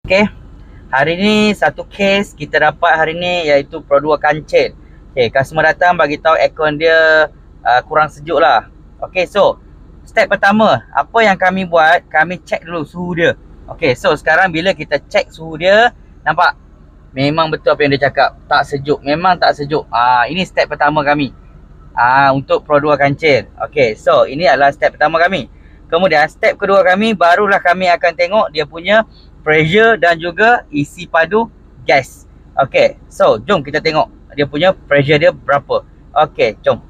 Okay, hari ni satu case kita dapat hari ni iaitu produk kancil. Okay, customer datang bagi tahu aircon dia kurang sejuk lah. Okay, so step pertama, apa yang kami buat, kami check dulu suhu dia. Okay, so sekarang bila kita check suhu dia, nampak? Memang betul apa yang dia cakap, tak sejuk, memang tak sejuk. Ini step pertama kami untuk produk kancil. Okay, so ini adalah step pertama kami. Kemudian step kedua kami, barulah kami akan tengok dia punya pressure dan juga isi padu gas. Okay, so jom kita tengok dia punya pressure dia berapa. Okay, jom.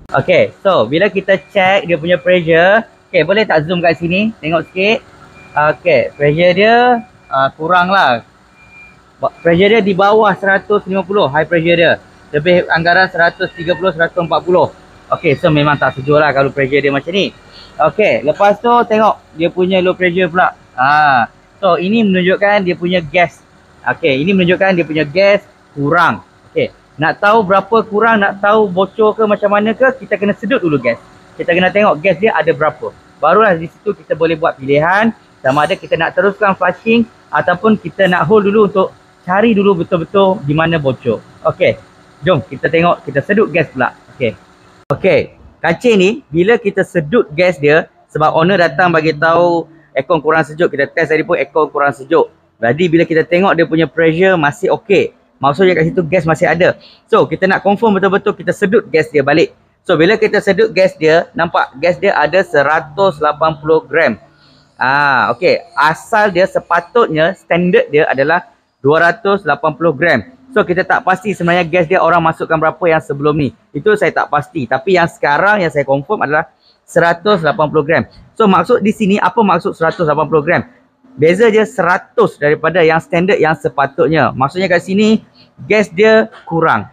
Okay, so bila kita check dia punya pressure, okay, boleh tak zoom kat sini, tengok sikit. Okay, pressure dia kurang lah. Pressure dia di bawah 150, high pressure dia. Lebih anggaran 130, 140. Okay, so memang tak sejuk lah kalau pressure dia macam ni. Okay, lepas tu tengok dia punya low pressure pula. So ini menunjukkan dia punya gas. Okay, ini menunjukkan dia punya gas kurang. Okay, nak tahu berapa kurang, nak tahu bocor ke macam mana ke, kita kena sedut dulu gas. Kita kena tengok gas dia ada berapa. Barulah di situ kita boleh buat pilihan sama ada kita nak teruskan flushing ataupun kita nak hold dulu untuk cari dulu betul-betul di mana bocor. Okay, jom kita tengok, kita sedut gas pula. Okay. Okay, kancil ni bila kita sedut gas dia, sebab owner datang bagi tahu aircon kurang sejuk, kita test tadi pun aircon kurang sejuk. Jadi bila kita tengok dia punya pressure masih okey, maksudnya kat situ gas masih ada. So kita nak confirm betul-betul, kita sedut gas dia balik. So bila kita sedut gas dia, nampak gas dia ada 180 gram. Okey, asal dia sepatutnya standard dia adalah 280 gram. So kita tak pasti sebenarnya gas dia orang masukkan berapa yang sebelum ni. Itu saya tak pasti. Tapi yang sekarang yang saya confirm adalah 180 gram. So maksud di sini, apa maksud 180 gram? Beza dia 100 daripada yang standard yang sepatutnya. Maksudnya kat sini gas dia kurang.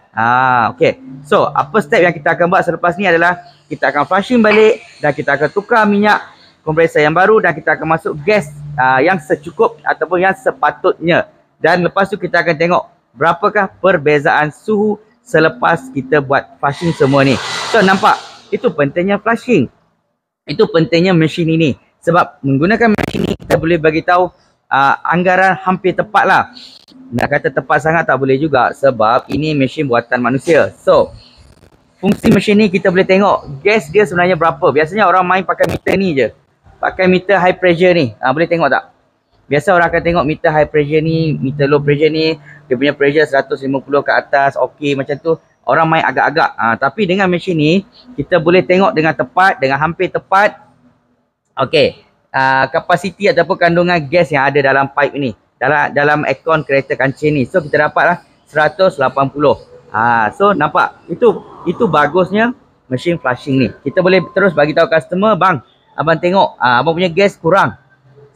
Okay. So apa step yang kita akan buat selepas ni adalah kita akan flushing balik dan kita akan tukar minyak kompresor yang baru dan kita akan masuk gas yang secukup ataupun yang sepatutnya. Dan lepas tu kita akan tengok berapakah perbezaan suhu selepas kita buat flushing semua ni. So nampak, itu pentingnya flushing. Itu pentingnya mesin ini. Sebab menggunakan mesin ini kita boleh bagi tahu anggaran hampir tepat lah. Nak kata tepat sangat tak boleh juga sebab ini mesin buatan manusia. So fungsi mesin ni kita boleh tengok gas dia sebenarnya berapa. Biasanya orang main pakai meter ni je. Pakai meter high pressure ni. Boleh tengok tak? Biasa orang akan tengok meter high pressure ni, meter low pressure ni, dia punya pressure 150 ke atas, okey macam tu. Orang main agak-agak. Tapi dengan mesin ni, kita boleh tengok dengan tepat, dengan hampir tepat. Okey, kapasiti ataupun kandungan gas yang ada dalam pipe ni. Dalam aircon kereta kancil ni. So kita dapatlah 180. So nampak, itu bagusnya mesin flushing ni. Kita boleh terus bagi tahu customer, bang, abang tengok, abang punya gas kurang.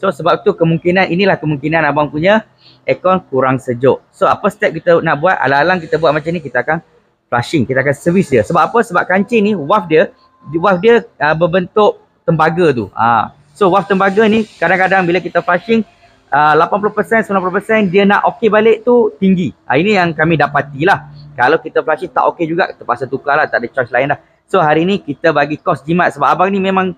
So sebab tu inilah kemungkinan abang punya aircon kurang sejuk. So apa step kita nak buat? Alang-alang kita buat macam ni, kita akan flushing, kita akan servis dia. Sebab apa? Sebab kancil ni waf dia berbentuk tembaga tu. So waf tembaga ni kadang-kadang bila kita flushing 80%, 90% dia nak okey balik tu tinggi. Ini yang kami dapatilah. Kalau kita flushing tak okey juga, terpaksa tukar lah, tak ada choice lain dah. So hari ni kita bagi kos jimat sebab abang ni memang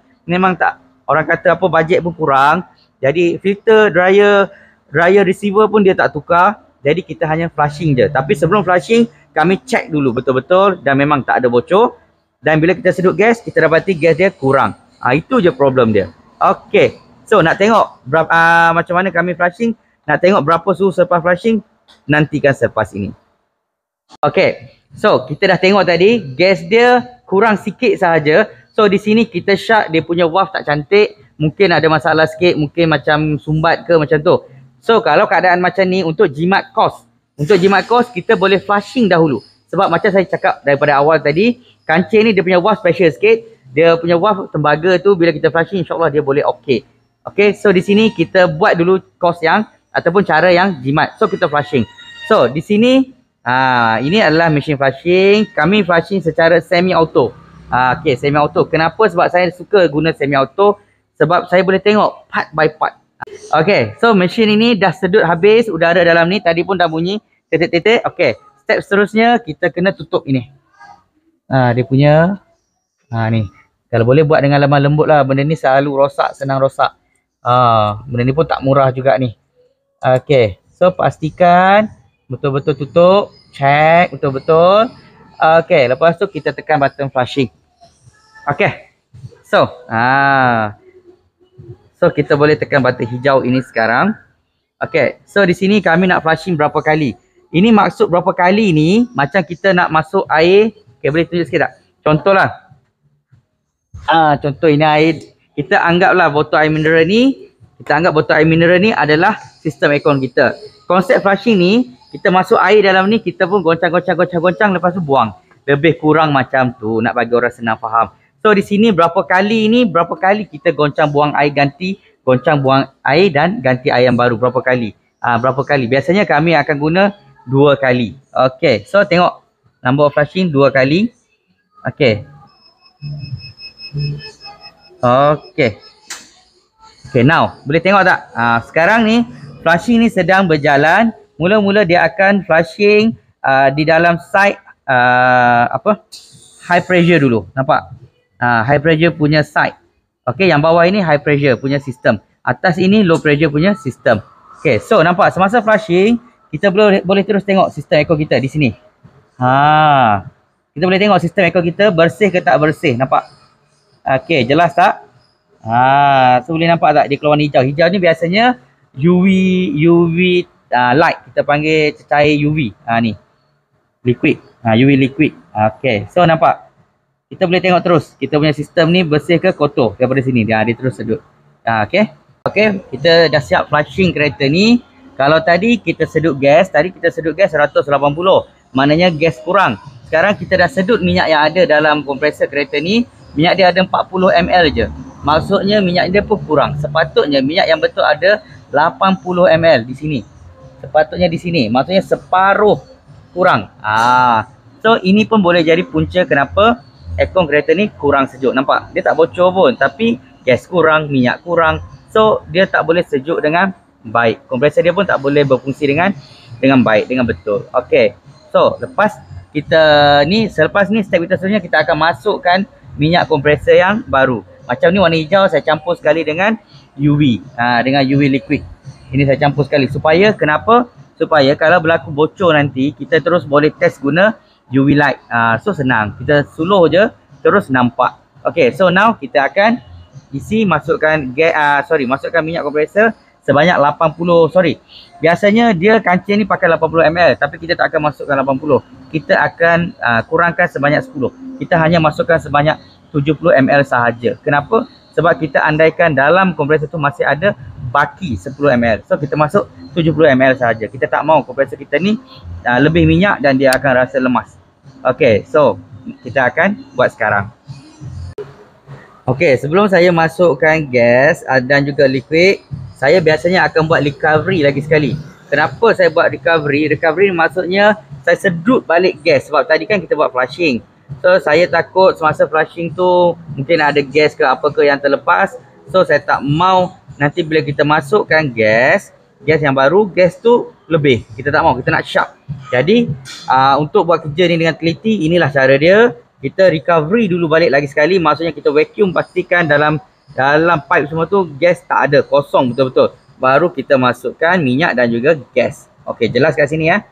tak, orang kata apa, bajet pun kurang. Jadi filter, dryer receiver pun dia tak tukar. Jadi kita hanya flushing je. Tapi sebelum flushing, kami check dulu betul-betul dan memang tak ada bocor. Dan bila kita sedut gas, kita dapati gas dia kurang. Itu je problem dia. Okay. So nak tengok macam mana kami flushing, nak tengok berapa suhu selepas flushing, nantikan selepas ini. Okay. So kita dah tengok tadi, gas dia kurang sikit sahaja. So di sini kita syak dia punya waf tak cantik. Mungkin ada masalah sikit, mungkin macam sumbat ke macam tu. So kalau keadaan macam ni, untuk jimat kos. Untuk jimat kos, kita boleh flushing dahulu. Sebab macam saya cakap daripada awal tadi, kancil ni dia punya waf special sikit. Dia punya waf tembaga tu bila kita flushing, insyaAllah dia boleh okey. Okay, so di sini kita buat dulu kos yang ataupun cara yang jimat. So kita flushing. So di sini, ini adalah mesin flushing. Kami flushing secara semi auto. Okay, semi auto. Kenapa? Sebab saya suka guna semi auto. Sebab saya boleh tengok part by part. Okay, so mesin ini dah sedut habis udara dalam ni. Tadi pun dah bunyi titik-titik. Okay, step seterusnya kita kena tutup ini. Dia punya ni. Kalau boleh buat dengan lemah lembut lah. Benda ni selalu rosak, senang rosak. Benda ni pun tak murah juga ni. Okey. So pastikan betul-betul tutup, check betul-betul. Okey, lepas tu kita tekan button flushing. Okey. So, so kita boleh tekan button hijau ini sekarang. Okey. So di sini kami nak flushing berapa kali. Ini maksud berapa kali ni macam kita nak masuk air. Okey, boleh tunjuk sikit tak? Contohlah. Contoh ini air. Kita anggaplah botol air mineral ni, kita anggap botol air mineral ni adalah sistem aircon kita. Konsep flushing ni, kita masuk air dalam ni, kita pun goncang lepas tu buang. Lebih kurang macam tu, nak bagi orang senang faham. So di sini berapa kali kita goncang buang air ganti, goncang buang air dan ganti air yang baru berapa kali? Berapa kali? Biasanya kami akan guna 2 kali. Okey, so tengok number of flushing 2 kali. Okey. Okey. Okey, now boleh tengok tak? Sekarang ni flushing ni sedang berjalan. Mula-mula dia akan flushing di dalam side high pressure dulu. Nampak? High pressure punya side. Okey, yang bawah ini high pressure punya sistem. Atas ini low pressure punya sistem. Okey, so nampak semasa flushing kita boleh terus tengok sistem aircon kita di sini. Kita boleh tengok sistem aircon kita bersih ke tak bersih. Nampak? Okey, jelas tak? So boleh nampak tak dia keluar warna hijau. Hijau ni biasanya UV light. Kita panggil cair UV. Ni. Liquid. UV liquid. Okey. So nampak. Kita boleh tengok terus. Kita punya sistem ni bersih ke kotor. Daripada sini. Dia terus sedut. Okey. Okey. Kita dah siap flushing kereta ni. Kalau tadi kita sedut gas. Tadi kita sedut gas 180. Maknanya gas kurang. Sekarang kita dah sedut minyak yang ada dalam kompresor kereta ni. Minyak dia ada 40 ml je. Maksudnya minyak dia pun kurang. Sepatutnya minyak yang betul ada 80 ml di sini. Sepatutnya di sini. Maksudnya separuh kurang. So ini pun boleh jadi punca kenapa aircon kereta ni kurang sejuk. Nampak? Dia tak bocor pun. Tapi gas kurang, minyak kurang. So dia tak boleh sejuk dengan baik. Kompresor dia pun tak boleh berfungsi dengan baik, dengan betul. Okey. So lepas selepas ni step kita seterusnya kita akan masukkan minyak kompresor yang baru. Macam ni warna hijau saya campur sekali dengan UV. Dengan UV liquid. Ini saya campur sekali. Supaya kenapa? Supaya kalau berlaku bocor nanti, kita terus boleh test guna UV light. So senang. Kita suluh je, terus nampak. Okay, so now kita akan masukkan minyak kompresor sebanyak 80. Biasanya dia kancing ni pakai 80 ml. Tapi kita tak akan masukkan 80. Kita akan kurangkan sebanyak 10. Kita hanya masukkan sebanyak 70 ml sahaja. Kenapa? Sebab kita andaikan dalam kompresor tu masih ada baki 10 ml. So kita masuk 70 ml sahaja. Kita tak mau kompresor kita ni lebih minyak dan dia akan rasa lemas. Okey, so kita akan buat sekarang. Okey, sebelum saya masukkan gas dan juga liquid, saya biasanya akan buat recovery lagi sekali. Kenapa saya buat recovery? Recovery maksudnya saya sedut balik gas. Sebab tadi kan kita buat flushing. So saya takut semasa flushing tu mungkin ada gas ke apa ke yang terlepas. So saya tak mau nanti bila kita masukkan gas yang baru, gas tu lebih. Kita tak mau, kita nak sharp. Jadi untuk buat kerja ni dengan teliti, inilah cara dia. Kita recovery dulu balik lagi sekali. Maksudnya kita vacuum, pastikan dalam pipe semua tu gas tak ada, kosong betul-betul. Baru kita masukkan minyak dan juga gas. Okey, jelas kat sini ya.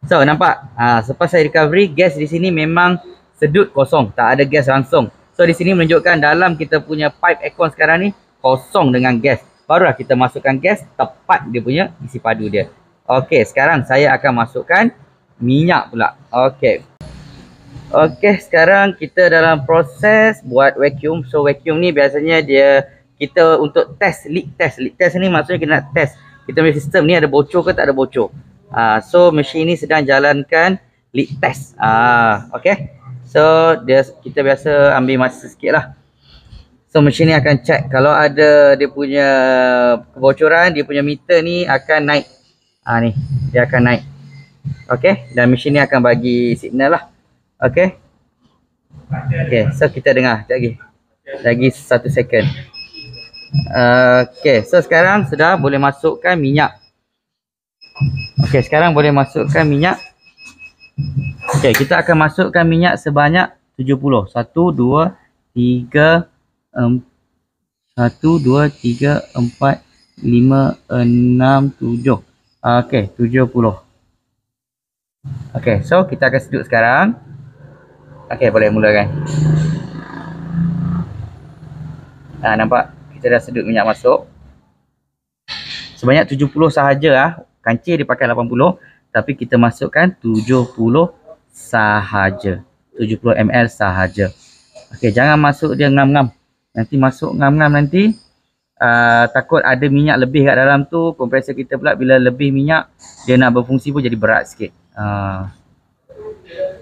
So nampak, selepas saya recovery, gas di sini memang sedut kosong, tak ada gas langsung. So di sini menunjukkan dalam kita punya pipe aircon sekarang ni kosong dengan gas. Barulah kita masukkan gas tepat dia punya isi padu dia. Okey, sekarang saya akan masukkan minyak pula. Okey. Okey, sekarang kita dalam proses buat vacuum. So vacuum ni biasanya kita untuk test, leak test. Leak test ni maksudnya kita nak test kita punya sistem ni ada bocor ke tak ada bocor. So mesin ni sedang jalankan leak test. Okey. So kita biasa ambil masa sikit lah. So mesin ni akan check kalau ada dia punya kebocoran, dia punya meter ni akan naik. Ni dia akan naik. Okey, dan mesin ni akan bagi signal lah. Okey. Okey, so kita dengar sekejap lagi 1 second. Okey, so sekarang sudah boleh masukkan minyak. Okey, sekarang boleh masukkan minyak. Okey, kita akan masukkan minyak sebanyak 70. 1 2 3 4 1 2 3 4 5, 6, 7. Okey, 70. Okey, so kita akan sedut sekarang. Okey, boleh mulakan. Nampak? Kita dah sedut minyak masuk. Sebanyak 70 sahaja. Kancil dipakai 80. Tapi kita masukkan 70 sahaja. 70 ml sahaja. Okey, jangan masuk dia ngam-ngam. Nanti masuk ngam-ngam nanti takut ada minyak lebih kat dalam tu. Kompresor kita pula bila lebih minyak, dia nak berfungsi pun jadi berat sikit.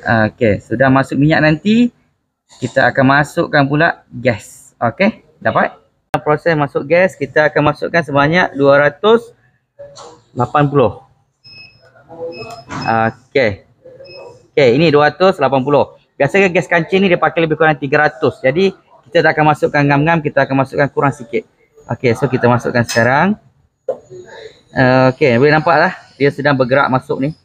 Okey, sudah masuk minyak nanti, kita akan masukkan pula gas. Okey, dapat? Proses masuk gas, kita akan masukkan sebanyak 280. Okey. Okey, ini 280. Biasanya gas kancil ni dia pakai lebih kurang 300. Jadi kita tak akan masukkan ngam-ngam, kita akan masukkan kurang sikit. Okey, so kita masukkan sekarang. Okey, boleh nampak lah dia sedang bergerak masuk ni.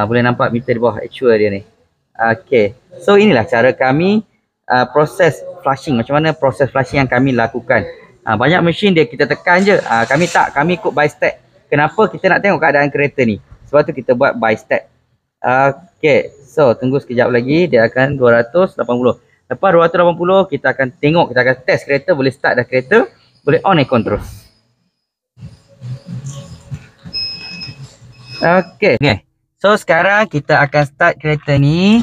Boleh nampak meter di bawah actual dia ni. Okey. So inilah cara kami proses flushing. Macam mana proses flushing yang kami lakukan. Banyak mesin dia kita tekan je. Kami ikut by step. Kenapa kita nak tengok keadaan kereta ni? Sebab tu kita buat by step. Okey. So tunggu sekejap lagi, dia akan 280. Lepas 280 kita akan tengok, kita akan test kereta, boleh start dah kereta, boleh on aircon terus. Okey. So sekarang kita akan start kereta ni.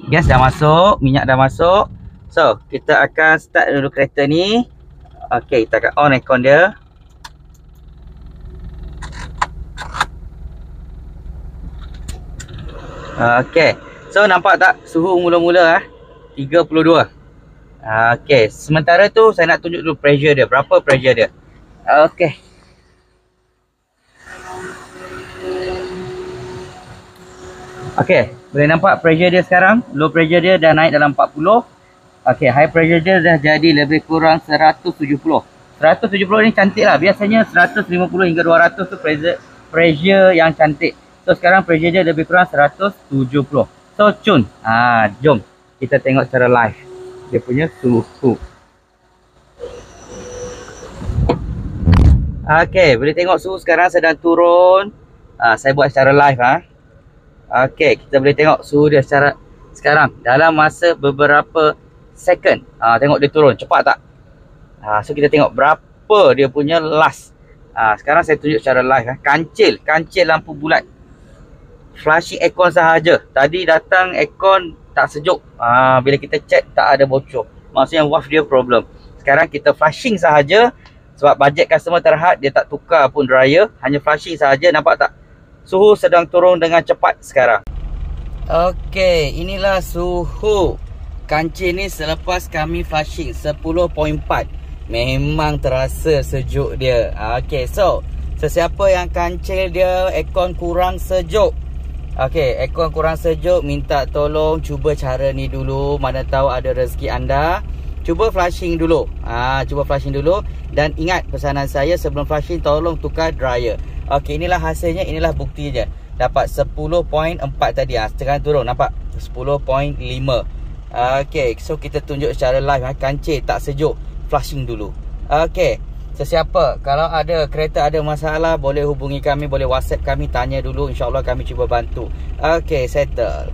Gas dah masuk, minyak dah masuk. So kita akan start dulu kereta ni. Okey, kita akan on aircon dia. Okey. So nampak tak suhu mula-mula 32. Okey, sementara tu saya nak tunjuk dulu pressure dia, berapa pressure dia. Okey. Okey, boleh nampak pressure dia sekarang. Low pressure dia dah naik dalam 40. Okey, high pressure dia dah jadi lebih kurang 170. 170 ni cantik lah. Biasanya 150 hingga 200 tu pressure yang cantik. So sekarang pressure dia lebih kurang 170. So cun. Jom kita tengok secara live dia punya suhu. Okey, boleh tengok suhu sekarang sedang turun. Saya buat secara live Okey, kita boleh tengok suhu dia secara sekarang dalam masa beberapa second. Tengok dia turun cepat tak? So kita tengok berapa dia punya last. Sekarang saya tunjuk secara live kancil lampu bulat. Flushing aircon sahaja. Tadi datang aircon tak sejuk. Bila kita check tak ada bocor. Maksudnya waft dia problem. Sekarang kita flushing sahaja. Sebab bajet customer terhad, dia tak tukar pun dryer. Hanya flushing sahaja. Nampak tak? Suhu sedang turun dengan cepat sekarang. Okey, inilah suhu kancil ni selepas kami flushing 10.4. Memang terasa sejuk dia. Okey, so sesiapa yang kancil dia aircon kurang sejuk, okey, aircon kurang sejuk, minta tolong cuba cara ni dulu. Mana tahu ada rezeki anda. Cuba flushing dulu. Cuba flushing dulu. Dan ingat pesanan saya, sebelum flushing tolong tukar dryer. Okey, inilah hasilnya, inilah buktinya. Dapat 10.4 tadi. Sekarang turun, nampak? 10.5. Okey, so kita tunjuk secara live. Kancil tak sejuk, flushing dulu. Okey, sesiapa kalau ada kereta ada masalah, boleh hubungi kami, boleh WhatsApp kami, tanya dulu. InsyaAllah kami cuba bantu. Okey, settle.